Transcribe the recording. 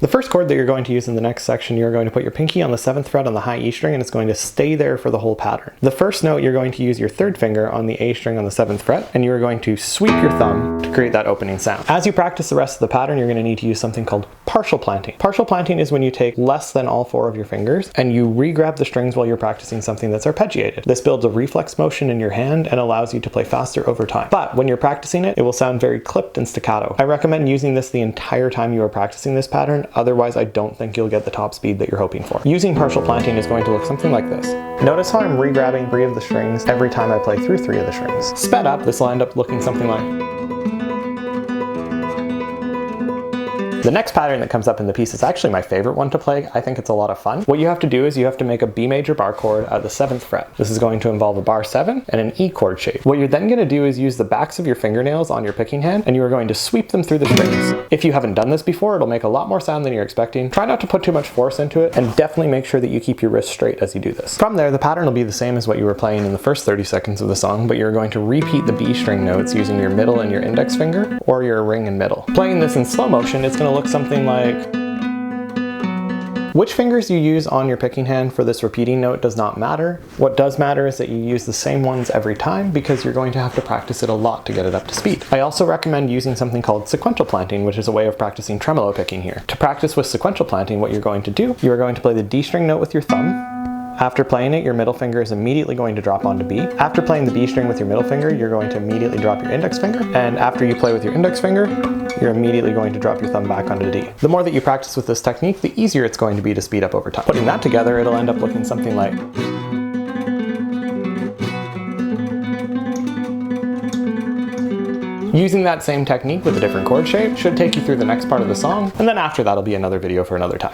The first chord that you're going to use in the next section, you're going to put your pinky on the 7th fret on the high E string, and it's going to stay there for the whole pattern. The first note, you're going to use your 3rd finger on the A string on the 7th fret, and you're going to sweep your thumb to create that opening sound. As you practice the rest of the pattern, you're going to need to use something called partial planting. Partial planting is when you take less than all 4 of your fingers and you re-grab the strings while you're practicing something that's arpeggiated. This builds a reflex motion in your hand and allows you to play faster over time. But when you're practicing it, it will sound very clipped and staccato. I recommend using this the entire time you are practicing this pattern, otherwise I don't think you'll get the top speed that you're hoping for. Using partial planting is going to look something like this. Notice how I'm re-grabbing 3 of the strings every time I play through 3 of the strings. Sped up, this will end up looking something like... The next pattern that comes up in the piece is actually my favorite one to play. I think it's a lot of fun. What you have to do is you have to make a B major bar chord at the 7th fret. This is going to involve a bar 7 and an E chord shape. What you're then going to do is use the backs of your fingernails on your picking hand, and you are going to sweep them through the strings. If you haven't done this before, it'll make a lot more sound than you're expecting. Try not to put too much force into it, and definitely make sure that you keep your wrists straight as you do this. From there, the pattern will be the same as what you were playing in the first 30 seconds of the song, but you're going to repeat the B string notes using your middle and your index finger, or your ring and middle. Playing this in slow motion, it's going to look something like... Which fingers you use on your picking hand for this repeating note does not matter. What does matter is that you use the same ones every time, because you're going to have to practice it a lot to get it up to speed. I also recommend using something called sequential planting, which is a way of practicing tremolo picking here. To practice with sequential planting, what you're going to do, you are going to play the D string note with your thumb. After playing it, your middle finger is immediately going to drop onto B. After playing the B string with your middle finger, you're going to immediately drop your index finger. And after you play with your index finger, you're immediately going to drop your thumb back onto D. The more that you practice with this technique, the easier it's going to be to speed up over time. Putting that together, it'll end up looking something like... Using that same technique with a different chord shape should take you through the next part of the song, and then after that'll be another video for another time.